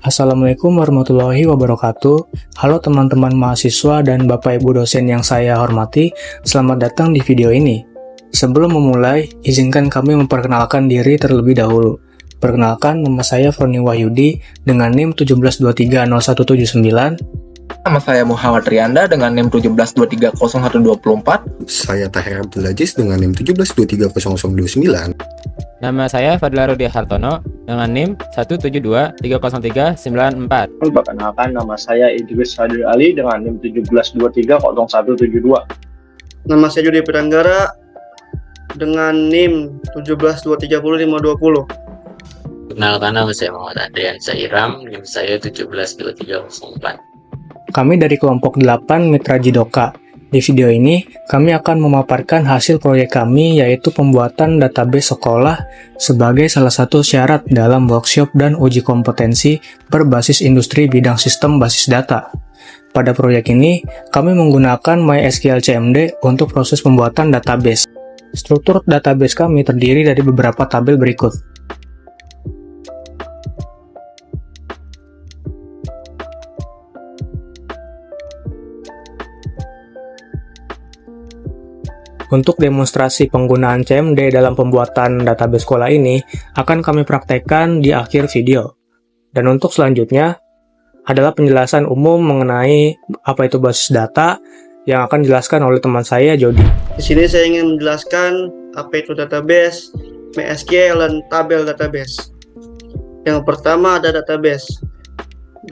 Assalamualaikum warahmatullahi wabarakatuh. Halo teman-teman mahasiswa dan Bapak Ibu dosen yang saya hormati, selamat datang di video ini. Sebelum memulai, izinkan kami memperkenalkan diri terlebih dahulu. Perkenalkan, nama saya Froni Wahyudi dengan NIM 172300179. Nama saya Muhammad Riyanda dengan NIM 172300124. Saya Tahir Abdul Aziz dengan NIM 1723029. Nama saya Fadla Rudi Hartono dengan NIM 172300394. Perkenalkan, nama saya Idris Hadir Ali dengan NIM 172300172. Nama saya Judi Piranggara dengan NIM 172300520. Perkenalkan, nama saya Muhammad Adrian Sairam, NIM saya 1723004. Kami dari kelompok 8 Mitra Jidoka. Di video ini, kami akan memaparkan hasil proyek kami yaitu pembuatan database sekolah sebagai salah satu syarat dalam workshop dan uji kompetensi berbasis industri bidang sistem basis data. Pada proyek ini, kami menggunakan MySQL CMD untuk proses pembuatan database. Struktur database kami terdiri dari beberapa tabel berikut. Untuk demonstrasi penggunaan CMD dalam pembuatan database sekolah ini akan kami praktekkan di akhir video. Dan untuk selanjutnya adalah penjelasan umum mengenai apa itu basis data yang akan dijelaskan oleh teman saya, Jody. Di sini saya ingin menjelaskan apa itu database, MySQL, dan tabel database. Yang pertama ada database.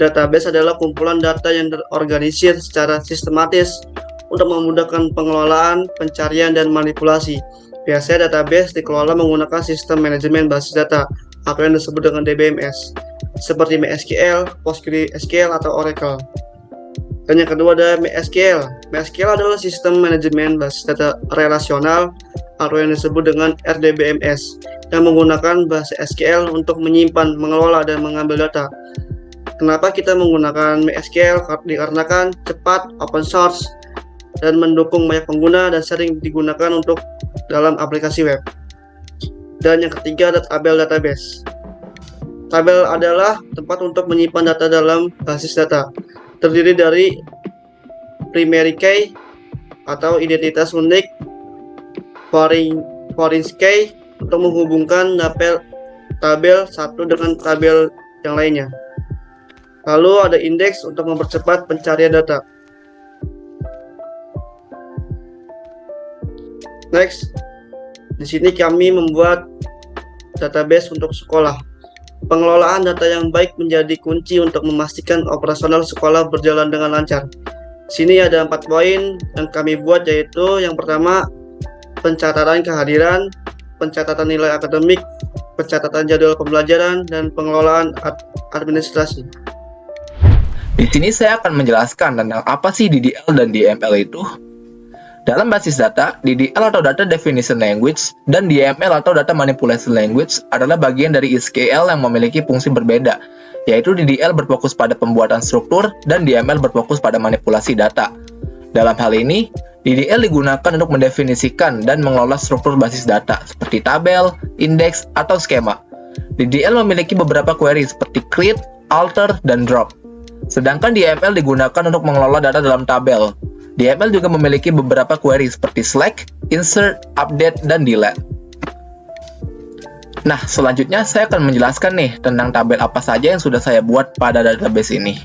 Database adalah kumpulan data yang terorganisir secara sistematis untuk memudahkan pengelolaan, pencarian, dan manipulasi. Biasanya database dikelola menggunakan sistem manajemen basis data atau yang disebut dengan DBMS, seperti MySQL, PostgreSQL, atau Oracle. Dan yang kedua ada MySQL. MySQL adalah sistem manajemen basis data relasional atau yang disebut dengan RDBMS, yang menggunakan bahasa SQL untuk menyimpan, mengelola, dan mengambil data. Kenapa kita menggunakan MySQL? Dikarenakan cepat, open source, dan mendukung banyak pengguna dan sering digunakan untuk dalam aplikasi web. Dan yang ketiga ada tabel database. Tabel adalah tempat untuk menyimpan data dalam basis data. Terdiri dari primary key atau identitas unik, foreign key untuk menghubungkan tabel satu dengan tabel yang lainnya. Lalu ada indeks untuk mempercepat pencarian data. Next, di sini kami membuat database untuk sekolah. Pengelolaan data yang baik menjadi kunci untuk memastikan operasional sekolah berjalan dengan lancar. Di sini ada 4 poin yang kami buat, yaitu yang pertama, pencatatan kehadiran, pencatatan nilai akademik, pencatatan jadwal pembelajaran, dan pengelolaan administrasi. Di sini saya akan menjelaskan tentang apa sih DDL dan DML itu. Dalam basis data, DDL atau Data Definition Language dan DML atau Data Manipulation Language adalah bagian dari SQL yang memiliki fungsi berbeda, yaitu DDL berfokus pada pembuatan struktur dan DML berfokus pada manipulasi data. Dalam hal ini, DDL digunakan untuk mendefinisikan dan mengelola struktur basis data seperti tabel, indeks, atau skema. DDL memiliki beberapa query seperti create, alter, dan drop. Sedangkan DML digunakan untuk mengelola data dalam tabel. DML juga memiliki beberapa query seperti select, insert, update, dan delete. Nah, selanjutnya saya akan menjelaskan nih tentang tabel apa saja yang sudah saya buat pada database ini.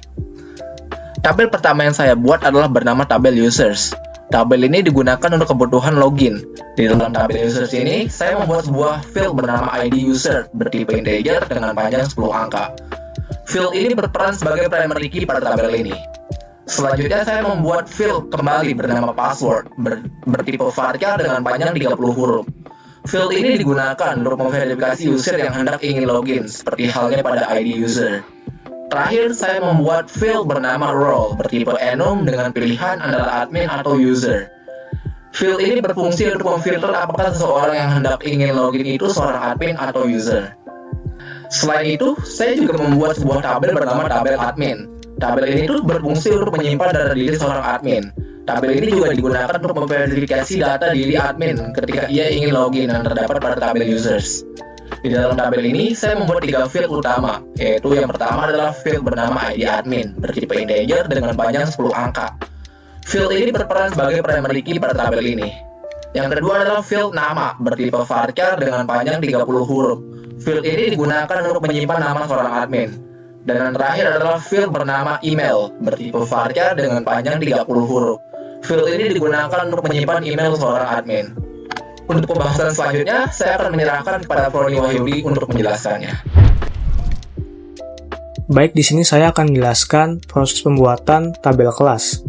Tabel pertama yang saya buat adalah bernama tabel users. Tabel ini digunakan untuk kebutuhan login. Di dalam tabel users ini, saya membuat sebuah field bernama ID user bertipe integer dengan panjang 10 angka. Field ini berperan sebagai primary key pada tabel ini. Selanjutnya saya membuat field kembali bernama password bertipe varchar dengan panjang 30 huruf. Field ini digunakan untuk memverifikasi user yang hendak ingin login, seperti halnya pada ID user. Terakhir, saya membuat field bernama role bertipe enum dengan pilihan antara admin atau user. Field ini berfungsi untuk memfilter apakah seseorang yang hendak ingin login itu seorang admin atau user. Selain itu, saya juga membuat sebuah tabel bernama tabel admin. Tabel ini tuh berfungsi untuk menyimpan data diri seorang admin. Tabel ini juga digunakan untuk memverifikasi data diri admin ketika ia ingin login yang terdapat pada tabel users. Di dalam tabel ini, saya membuat 3 field utama, yaitu yang pertama adalah field bernama ID admin, bertipe integer dengan panjang 10 angka. Field ini berperan sebagai primary key pada tabel ini. Yang kedua adalah field nama, bertipe varchar dengan panjang 30 huruf. Field ini digunakan untuk menyimpan nama seorang admin. Dan yang terakhir adalah field bernama email, bertipe varchar dengan panjang 30 huruf. Field ini digunakan untuk menyimpan email seorang admin. Untuk pembahasan selanjutnya, saya akan menyerahkan kepada Proni Wahyudi untuk menjelaskannya. Baik, di sini saya akan menjelaskan proses pembuatan tabel kelas.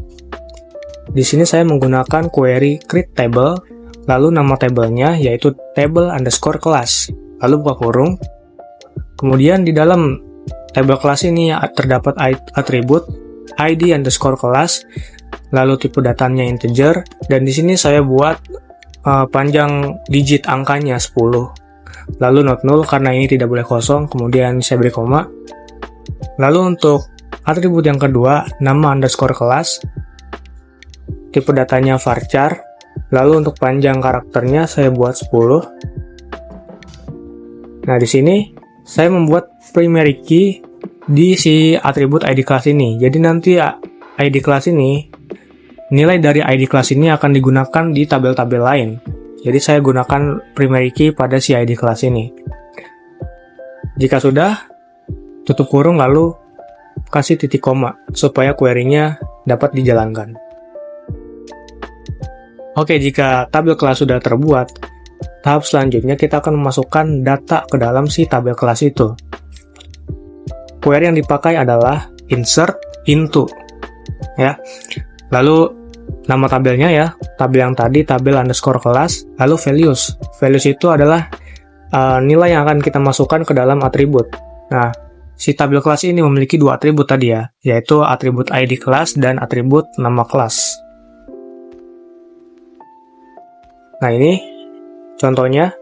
Di sini saya menggunakan query create table, lalu nama tabelnya yaitu table_class, lalu buka kurung. Kemudian di dalam tabel kelas ini terdapat atribut ID_class, lalu tipe datanya integer, dan di sini saya buat panjang digit angkanya 10, lalu not null karena ini tidak boleh kosong, kemudian saya beri koma. Lalu untuk atribut yang kedua, nama _class, tipe datanya varchar, lalu untuk panjang karakternya saya buat 10. Nah, di sini saya membuat primary key di si atribut ID class ini. Jadi nanti ID class ini, nilai dari ID class ini akan digunakan di tabel-tabel lain. Jadi saya gunakan primary key pada si ID class ini. Jika sudah, tutup kurung lalu kasih titik koma supaya query-nya dapat dijalankan. Oke, jika tabel kelas sudah terbuat, tahap selanjutnya kita akan memasukkan data ke dalam si tabel kelas itu. Query yang dipakai adalah insert into, ya. Lalu nama tabelnya ya, tabel yang tadi tabel_class, lalu values. Values itu adalah nilai yang akan kita masukkan ke dalam atribut. Nah, si tabel kelas ini memiliki 2 atribut tadi ya, yaitu atribut ID kelas dan atribut nama kelas. Nah, ini contohnya.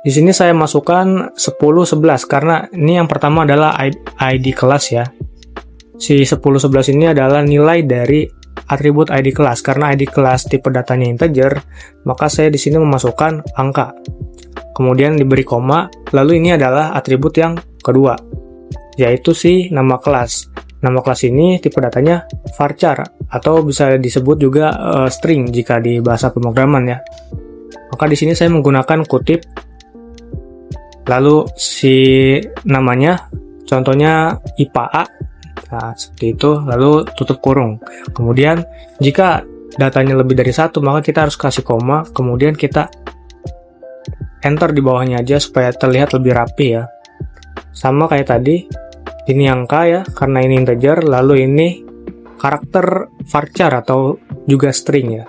Di sini saya masukkan 10-11 karena ini yang pertama adalah ID kelas ya. Si 10-11 ini adalah nilai dari atribut ID kelas. Karena ID kelas tipe datanya integer, maka saya di sini memasukkan angka. Kemudian diberi koma, lalu ini adalah atribut yang kedua, yaitu si nama kelas. Nama kelas ini tipe datanya varchar atau bisa disebut juga string jika di bahasa pemrograman ya. Maka di sini saya menggunakan kutip, lalu si namanya contohnya IPA A. Nah, seperti itu, lalu tutup kurung. Kemudian jika datanya lebih dari 1, maka kita harus kasih koma, kemudian kita enter di bawahnya aja supaya terlihat lebih rapi ya. Sama kayak tadi, ini angka ya, karena ini integer, lalu ini karakter varchar atau juga string ya.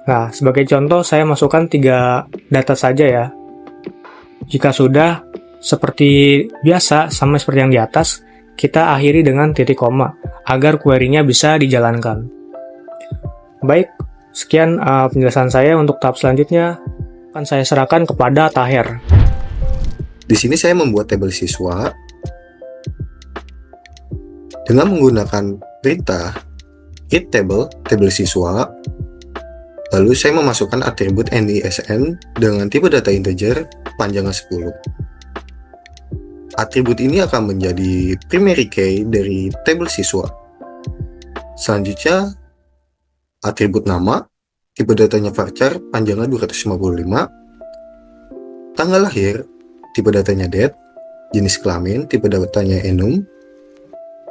Nah, sebagai contoh saya masukkan 3 data saja ya. Jika sudah, seperti biasa, sama seperti yang di atas, kita akhiri dengan titik koma, agar query-nya bisa dijalankan. Baik, sekian penjelasan saya. Untuk tahap selanjutnya, akan saya serahkan kepada Taher. Di sini saya membuat tabel siswa dengan menggunakan perintah create table siswa. Lalu saya memasukkan atribut NISN dengan tipe data integer panjangnya 10. Atribut ini akan menjadi primary key dari tabel siswa. Selanjutnya, atribut nama, tipe datanya varchar, panjangnya 255. Tanggal lahir, tipe datanya date. Jenis kelamin, tipe datanya enum.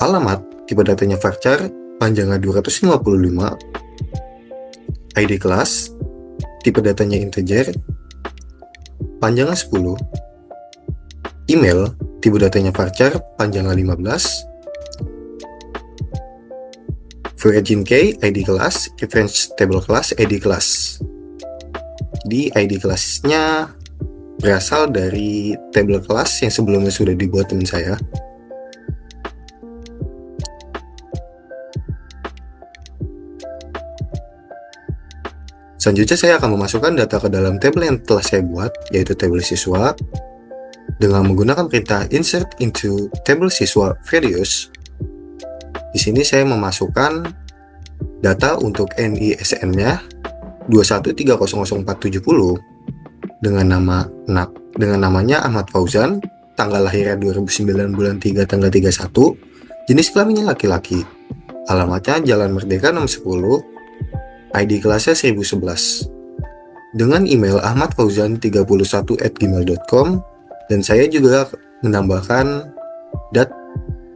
Alamat, tipe datanya varchar, panjangnya 255. ID kelas, tipe datanya integer, panjangnya 10. Email, tipe datanya varchar, panjangnya 15. Origin key, ID kelas, reference table class, ID kelas. Di ID kelasnya berasal dari table kelas yang sebelumnya sudah dibuat teman saya. Selanjutnya saya akan memasukkan data ke dalam tabel yang telah saya buat, yaitu tabel siswa, dengan menggunakan perintah insert into table siswa values. Di sini saya memasukkan data untuk NISN-nya 2130040 dengan namanya Ahmad Fauzan, tanggal lahirnya 2009 bulan 3 tanggal 31, jenis kelaminnya laki-laki, alamatnya Jalan Merdeka nomor 10, ID kelasnya 1011, dengan email ahmadfauzan31@gmail.com, dan saya juga menambahkan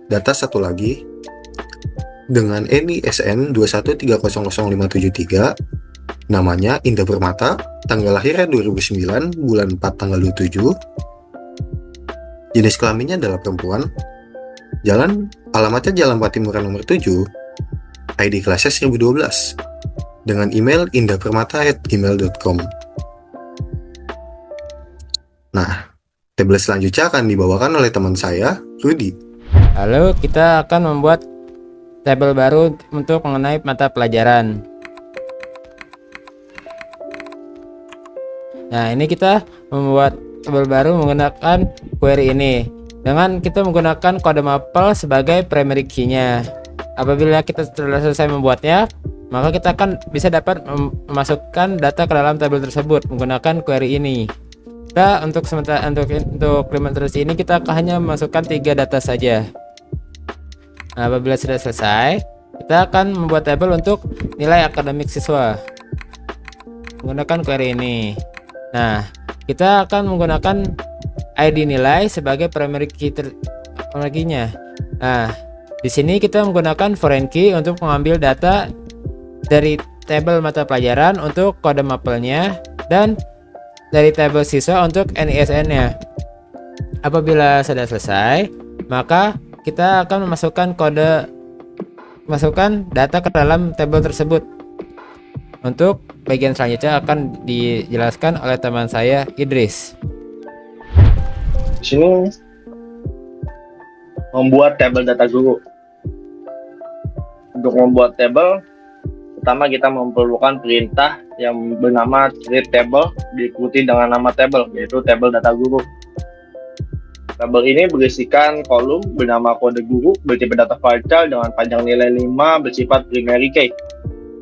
data satu lagi dengan NISN 213000573, namanya Indah Permata, tanggal lahirnya 2009 bulan 4 tanggal 27, jenis kelaminnya adalah perempuan, alamatnya Jalan Patimuran nomor 7, ID kelasnya 1012, dengan email indahpermata@gmail.com. Nah, tabel selanjutnya akan dibawakan oleh teman saya, Rudy. Lalu kita akan membuat tabel baru untuk mengenai mata pelajaran. Nah, ini kita membuat tabel baru menggunakan query ini. Dengan kita menggunakan kode mapel sebagai primary key-nya. Apabila kita telah selesai membuatnya, maka kita akan bisa dapat memasukkan data ke dalam tabel tersebut menggunakan query ini. Kita untuk implementasi ini kita hanya memasukkan 3 data saja. Nah, apabila sudah selesai, kita akan membuat tabel untuk nilai akademik siswa menggunakan query ini. Nah, kita akan menggunakan ID nilai sebagai primary key-nya. Nah, di sini kita menggunakan foreign key untuk mengambil data dari tabel mata pelajaran untuk kode mapelnya dan dari tabel siswa untuk NISN-nya. Apabila sudah selesai, maka kita akan masukkan data ke dalam tabel tersebut. Untuk bagian selanjutnya akan dijelaskan oleh teman saya, Idris. Di sini membuat tabel data guru. Untuk membuat tabel, pertama kita memerlukan perintah yang bernama create table diikuti dengan nama tabel, yaitu tabel data guru. Tabel ini berisikan kolom bernama kode guru bertipe data varchar dengan panjang nilai 5 bersifat primary key.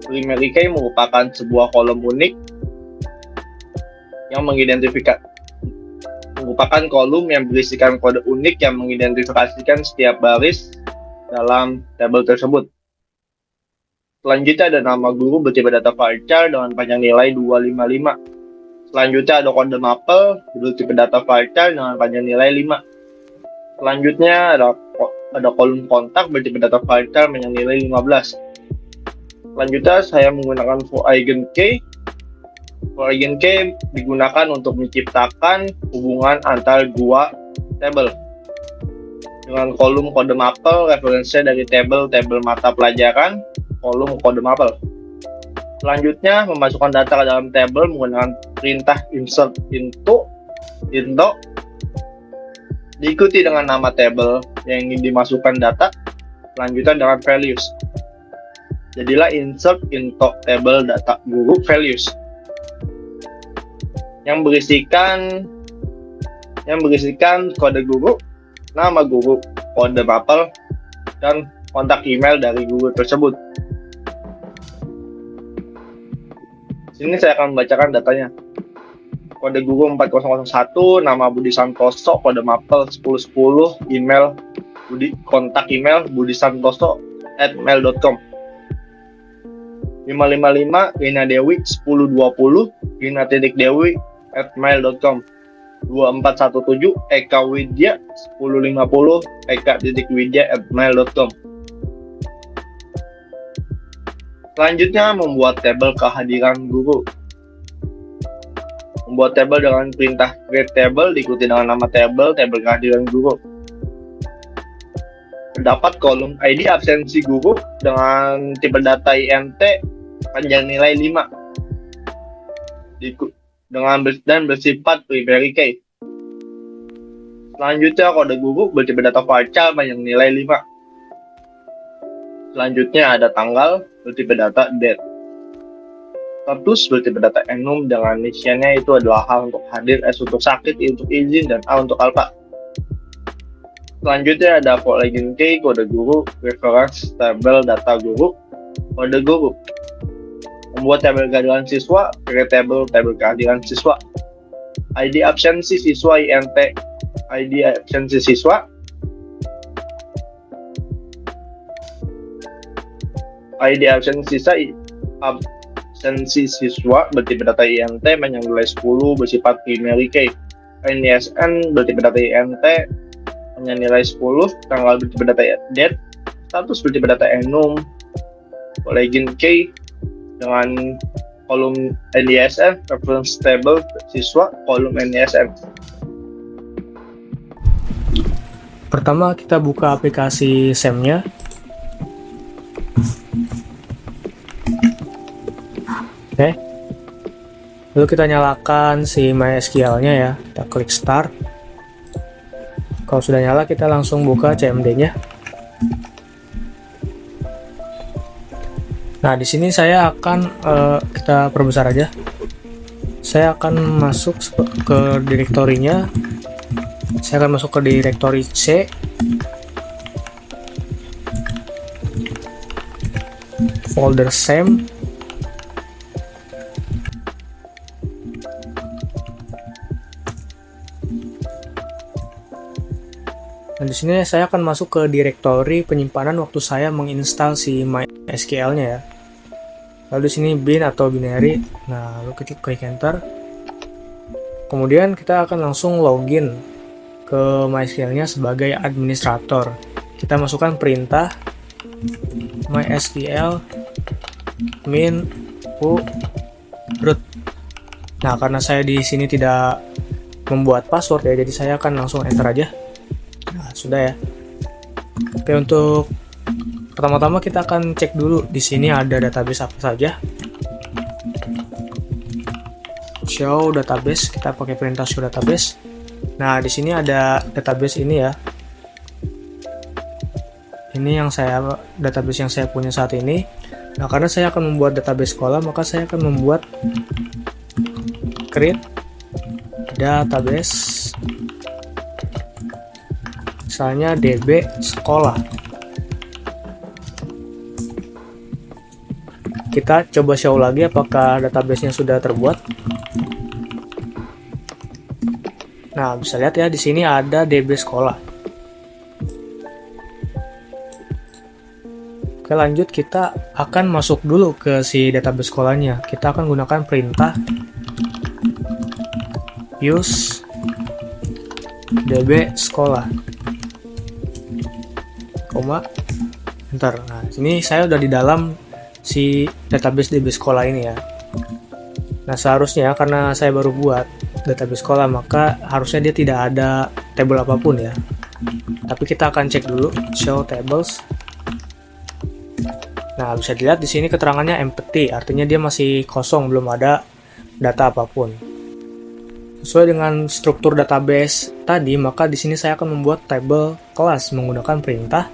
Primary key merupakan sebuah kolom unik yang merupakan kolom yang berisikan kode unik yang mengidentifikasikan setiap baris dalam tabel tersebut. Selanjutnya ada nama guru bertipe data varchar dengan panjang nilai 255. Selanjutnya ada kode mapel bertipe data varchar dengan panjang nilai 5. Selanjutnya ada kolom kontak bertipe data varchar dengan nilai 15. Selanjutnya saya menggunakan for eigen key. For eigen key digunakan untuk menciptakan hubungan antar dua tabel. Dengan kolom kode mapel referensinya dari tabel mata pelajaran, kolom kode mapel. Selanjutnya memasukkan data ke dalam tabel menggunakan perintah insert into diikuti dengan nama tabel yang ingin dimasukkan data, selanjutnya dengan values. Jadilah insert into table data guru values yang berisikan kode guru, nama guru, kode mapel, dan kontak email dari guru tersebut. Sini saya akan membacakan datanya. Kode guru 4001, nama Budi Santoso, kode mapel 1010, email kontak email budisantoso@mail.com. 555 Rina Dewi 1020 rina.dewi@mail.com. 2417 Eka Widya 1050 eka.widya@mail.com. Selanjutnya membuat tabel kehadiran guru. Membuat tabel dengan perintah create table diikuti dengan nama tabel kehadiran guru. Terdapat kolom ID absensi guru dengan tipe data INT panjang nilai 5 dan bersifat primary key. Selanjutnya kode guru bertipe data varchar panjang nilai 5. Selanjutnya ada tanggal bertipe data date. Status bertipe data enum dengan inisialnya itu adalah H untuk hadir, S untuk sakit, I untuk izin, dan A untuk alpha. Selanjutnya ada for eigen key, kode guru, reference, tabel data guru, kode guru. Membuat tabel kehadiran siswa, create tabel kehadiran siswa. ID absensi siswa INT, ID absensi siswa, ID absensi siswa bertipe data INT yang nilai 10 bersifat primary key. NISN bertipe data INT yang nilai 10, tanggal bertipe data date, status bertipe data enum, login key dengan kolom NISN, reference table siswa, kolom NISN. Pertama kita buka aplikasi SEM-nya. Oke. Lalu kita nyalakan si MySQL-nya ya. Kita klik start. Kalau sudah nyala kita langsung buka CMD-nya. Nah, di sini saya akan kita perbesar aja. Saya akan masuk ke direktorinya. Saya akan masuk ke direktori C. Folder SEM. Nah, di sini saya akan masuk ke direktori penyimpanan waktu saya menginstal si MySQL-nya ya. Lalu di sini bin atau binary. Nah, lalu klik enter. Kemudian kita akan langsung login ke MySQL-nya sebagai administrator. Kita masukkan perintah MySQL min u root. Nah, karena saya di sini tidak membuat password ya, jadi saya akan langsung enter aja. Nah, sudah ya. Oke, untuk pertama-tama kita akan cek dulu di sini ada database apa saja. Show database, kita pakai perintah show database. Nah, di sini ada database ini ya. Ini yang database yang saya punya saat ini. Nah, karena saya akan membuat database sekolah, maka saya akan membuat create database. Misalnya DB sekolah. Kita coba show lagi apakah database-nya sudah terbuat. Nah, bisa lihat ya di sini ada DB sekolah. Oke, lanjut kita akan masuk dulu ke si database sekolahnya. Kita akan gunakan perintah use DB sekolah. Koma enter. Nah, sini saya udah di dalam si database DB sekolah ini ya. Nah, seharusnya karena saya baru buat database sekolah, maka harusnya dia tidak ada table apapun ya. Tapi kita akan cek dulu show tables. Nah, bisa dilihat di sini keterangannya empty, artinya dia masih kosong, belum ada data apapun. Sesuai dengan struktur database tadi, maka di sini saya akan membuat table kelas menggunakan perintah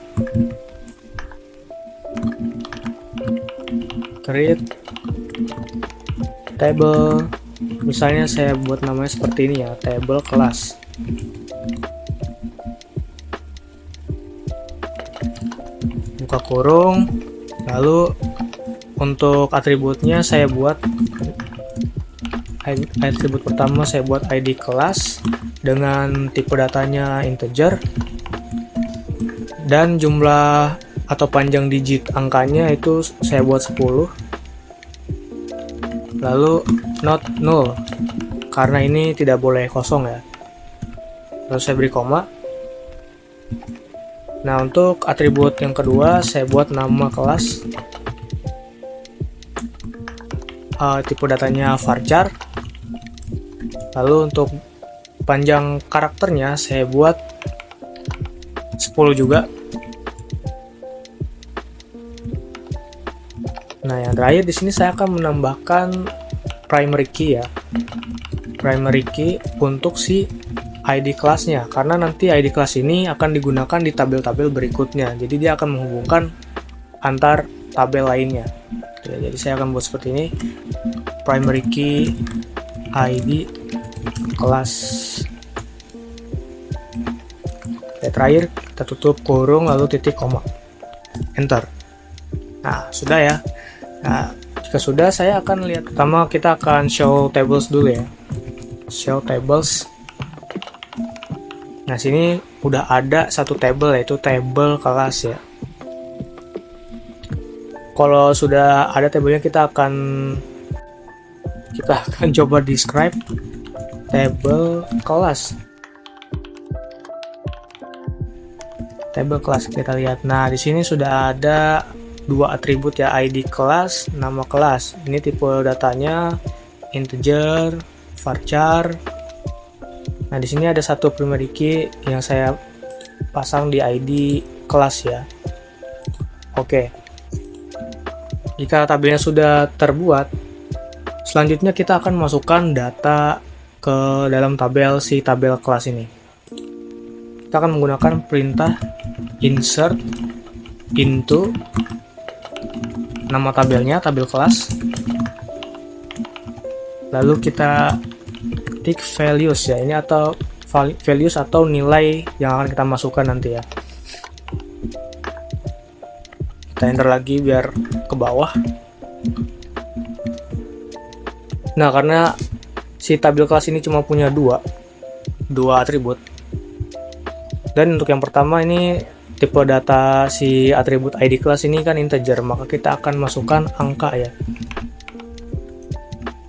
create table. Misalnya saya buat namanya seperti ini ya, table kelas. Buka kurung. Lalu untuk atributnya saya buat atribut pertama saya buat ID kelas dengan tipe datanya integer dan jumlah atau panjang digit angkanya itu saya buat 10. Lalu not null karena ini tidak boleh kosong ya. Lalu saya beri koma. Nah, untuk atribut yang kedua saya buat nama kelas, tipe datanya varchar. Lalu untuk panjang karakternya saya buat 10 juga. Nah, yang terakhir di sini saya akan menambahkan primary key ya. Primary key untuk si ID kelasnya, karena nanti ID kelas ini akan digunakan di tabel-tabel berikutnya. Jadi dia akan menghubungkan antar tabel lainnya. Ya, jadi saya akan buat seperti ini. Primary key ID kelas. Oke, terakhir kita tutup kurung lalu titik koma. Enter. Nah, sudah ya. Nah, jika sudah, saya akan lihat pertama kita akan show tables dulu ya. show tables. Nah, sini udah ada satu table, yaitu table kelas ya. Kalau sudah ada tabelnya, kita akan coba describe table kelas. Table kelas kita lihat. Nah, di sini sudah ada dua atribut ya, ID kelas, nama kelas. Ini tipe datanya integer, varchar. Nah, di sini ada satu primary key yang saya pasang di ID kelas ya. Oke. Jika tabelnya sudah terbuat, selanjutnya kita akan masukkan data ke dalam tabel tabel kelas ini. Kita akan menggunakan perintah insert into nama tabelnya, tabel kelas. Lalu kita ketik values ya, ini atau values atau nilai yang akan kita masukkan nanti ya. Kita enter lagi biar ke bawah. Nah, karena si tabel kelas ini cuma punya dua atribut, dan untuk yang pertama ini tipe data si atribut ID kelas ini kan integer, maka kita akan masukkan angka ya,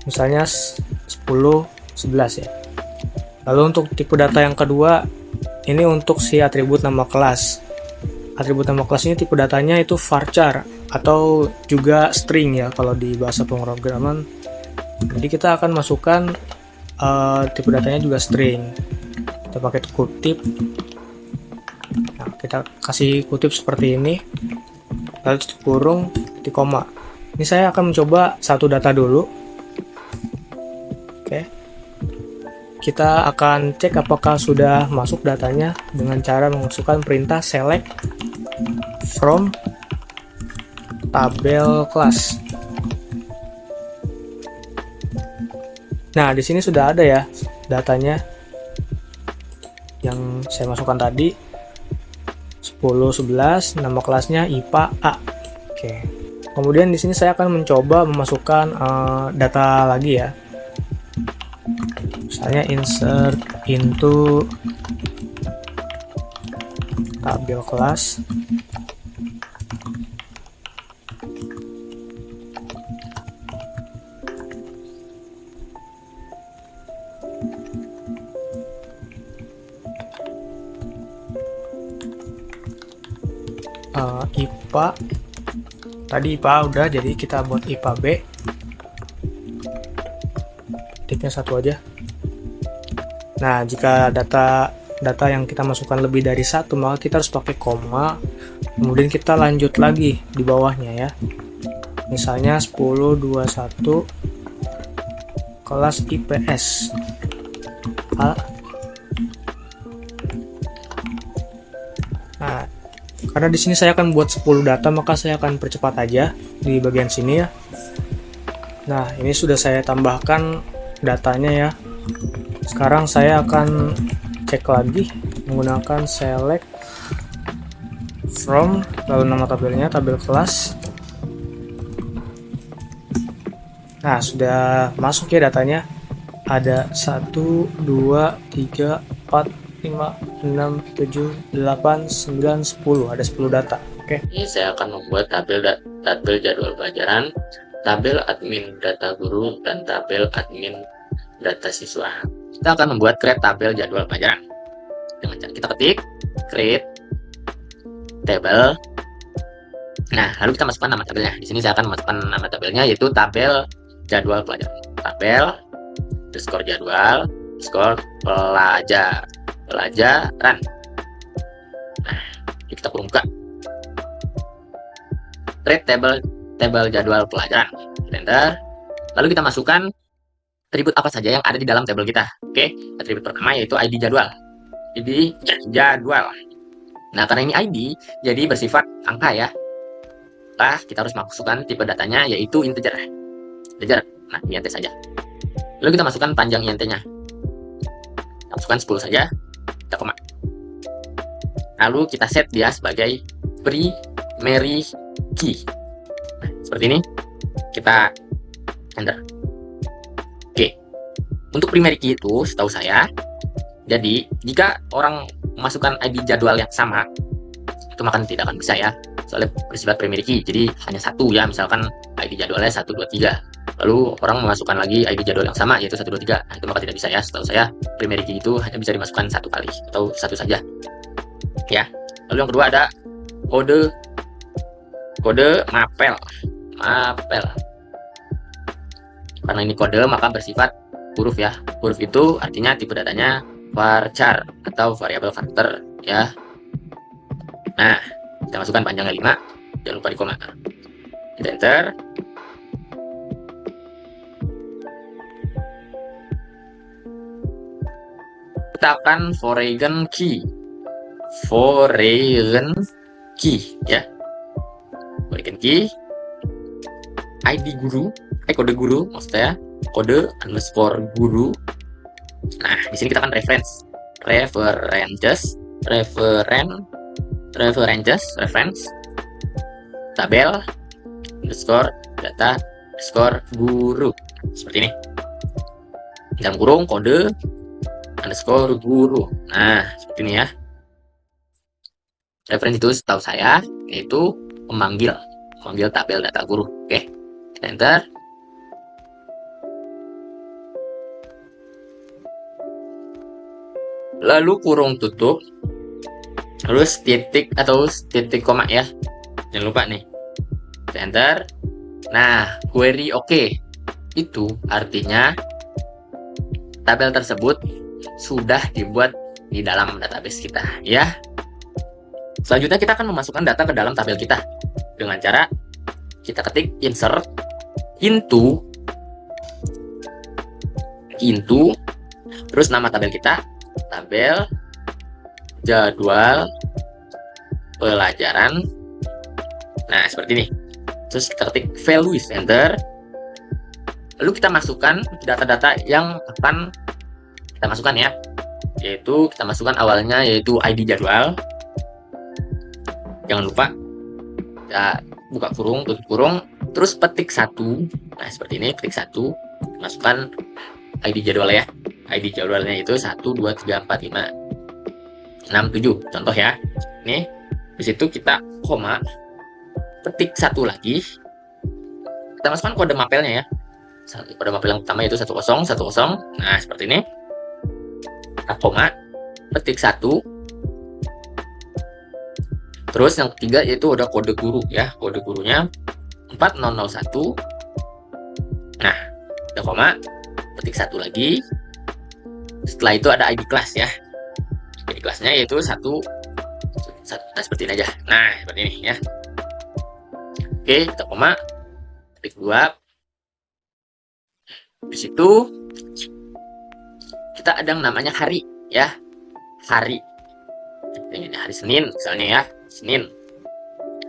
misalnya 10, 11 ya. Lalu untuk tipe data yang kedua, ini untuk si atribut nama kelas. Atribut nama kelas ini tipe datanya itu varchar atau juga string ya kalau di bahasa pemrograman. Jadi kita akan masukkan tipe datanya juga string. Kita pakai kutip. Nah, kita kasih kutip seperti ini. Lalu titik kurung, titik koma. Ini saya akan mencoba satu data dulu. Oke. Kita akan cek apakah sudah masuk datanya dengan cara memasukkan perintah select from tabel kelas. Nah, di sini sudah ada ya datanya yang saya masukkan tadi, 10, 11, nama kelasnya IPA A. Oke. Kemudian di sini saya akan mencoba memasukkan data lagi ya. Misalnya insert into tabel kelas. IPA tadi IPA udah, jadi kita buat IPA B, titiknya satu aja. Nah, jika data yang kita masukkan lebih dari satu, maka kita harus pakai koma, kemudian kita lanjut lagi di bawahnya ya, misalnya 1021 kelas IPS A. Nah, karena di sini saya akan buat 10 data, maka saya akan percepat aja di bagian sini ya. Nah, ini sudah saya tambahkan datanya ya. Sekarang saya akan cek lagi menggunakan select from, lalu nama tabelnya, tabel kelas. Nah, sudah masuk ya datanya. Ada 1, 2, 3, 4, 5, 6, 7, 8, 9, 10. Ada 10 data. Oke. Ini saya akan membuat tabel jadwal pelajaran, tabel admin data guru, dan tabel admin data siswa. Kita akan membuat create tabel jadwal pelajaran. Dengan cara kita ketik create table. Nah, lalu kita masukkan nama tabelnya. Di sini saya akan masukkan nama tabelnya, yaitu tabel jadwal pelajaran. Tabel underscore jadwal underscore pelajaran. Nah, kita buka create table jadwal pelajaran. Enter. Lalu kita masukkan atribut apa saja yang ada di dalam tabel kita. Oke, atribut pertama yaitu ID jadwal. ID jadwal. Nah, karena ini ID, jadi bersifat angka ya. Nah, kita harus masukkan tipe datanya yaitu integer. Integer. Nah, int saja. Lalu kita masukkan panjang int-nya. Kita masukkan 10 saja. Kita koma. Lalu kita set dia sebagai primary key. Nah, seperti ini. Kita enter. Oke. Untuk primary key itu setahu saya, jadi jika orang memasukkan ID jadwal yang sama, itu maka tidak akan bisa ya, soalnya bersifat primary key, jadi hanya satu ya, misalkan ID jadwalnya 1, 2, 3, lalu orang memasukkan lagi ID jadwal yang sama yaitu 1, 2, 3, nah, itu maka tidak bisa ya, setahu saya primary key itu hanya bisa dimasukkan satu kali atau satu saja ya. Lalu yang kedua ada kode mapel. Karena ini kode maka bersifat huruf ya, huruf itu artinya tipe datanya varchar atau variabel karakter ya. Nah, kita masukkan panjangnya 5, jangan lupa di koma. Kita enter. Kita akan foreign key ya. Foreign key ID guru, kode guru maksudnya, kode underscore guru. Nah, di sini kita akan reference tabel underscore data underscore guru seperti ini, dalam kurung kode underscore guru. Nah, seperti ini ya. Reference itu setahu saya yaitu memanggil tabel data guru. Oke, kita enter. Lalu kurung tutup, terus titik atau titik koma ya, jangan lupa nih, kita enter. Nah, query oke, itu artinya tabel tersebut sudah dibuat di dalam database kita ya. Selanjutnya kita akan memasukkan data ke dalam tabel kita dengan cara kita ketik insert into terus nama tabel kita, tabel jadwal pelajaran. Nah, seperti ini. Terus kita ketik values, enter. Lalu kita masukkan data-data yang akan kita masukkan ya, yaitu kita masukkan awalnya yaitu ID jadwal. Jangan lupa kita buka kurung, tutup kurung, terus petik 1. Nah, seperti ini, petik 1, masukkan ID jadwal ya. ID jadwalnya itu 1, 2, 3, 4, 5, 6, 7. Contoh ya. Nih, di situ kita koma, petik 1 lagi. Kita masukkan kode mapelnya ya. Kode mapel yang pertama itu 10, 10. Nah, seperti ini. Kita koma, petik 1. Terus yang ketiga yaitu ada kode guru ya. Kode gurunya 4001. Nah, kita koma, petik 1 lagi. Setelah itu ada ID class ya. ID classnya yaitu 1. Nah, seperti ini aja. Nah, seperti ini ya. Oke, kita koma, petik 2. Di situ kita ada yang namanya hari ya. Hari. Ini hari Senin misalnya ya. Senin.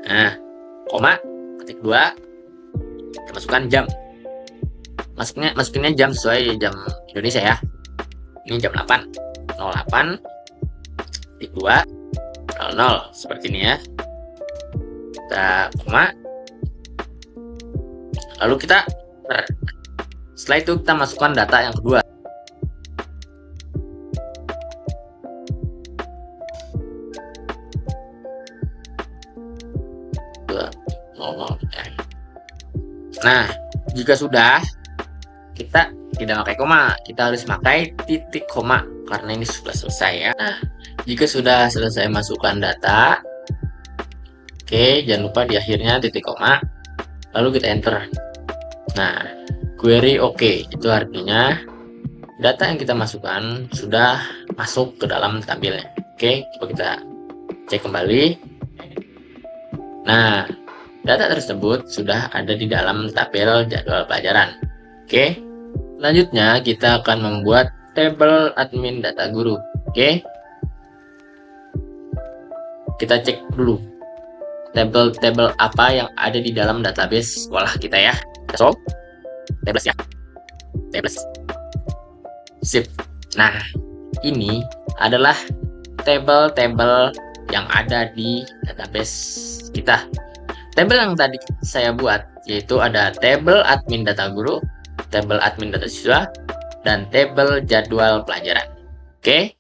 Nah, koma, ketik 2. Kita masukkan jam. Masukinnya jam sesuai jam Indonesia ya. Ini jam 8. 08. Ketik 2. 00. Seperti ini ya. Kita koma. Lalu kita setelah itu kita masukkan data yang kedua. Nah, jika sudah, kita tidak pakai koma, kita harus pakai titik koma karena ini sudah selesai ya. Nah, jika sudah selesai masukkan data, oke, jangan lupa di akhirnya titik koma, lalu kita enter. Nah, query oke, itu artinya data yang kita masukkan sudah masuk ke dalam tabelnya. Oke, coba kita cek kembali. Nah, data tersebut sudah ada di dalam tabel jadwal pelajaran. Oke, selanjutnya kita akan membuat tabel admin data guru. Oke, kita cek dulu tabel-tabel apa yang ada di dalam database sekolah kita ya. So, tables ya, tables. Sip. Nah, ini adalah tabel-tabel yang ada di database kita. Tabel yang tadi saya buat yaitu ada tabel admin data guru, tabel admin data siswa, dan tabel jadwal pelajaran. Oke?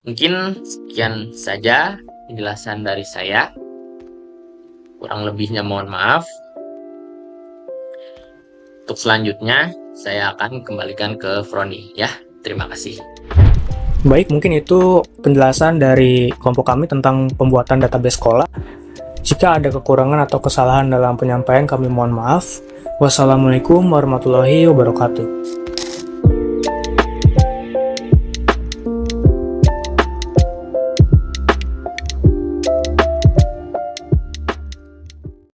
Mungkin sekian saja penjelasan dari saya. Kurang lebihnya mohon maaf. Untuk selanjutnya, saya akan kembalikan ke Froni ya. Terima kasih. Baik, mungkin itu penjelasan dari kelompok kami tentang pembuatan database sekolah. Jika ada kekurangan atau kesalahan dalam penyampaian, kami mohon maaf. Wassalamualaikum warahmatullahi wabarakatuh.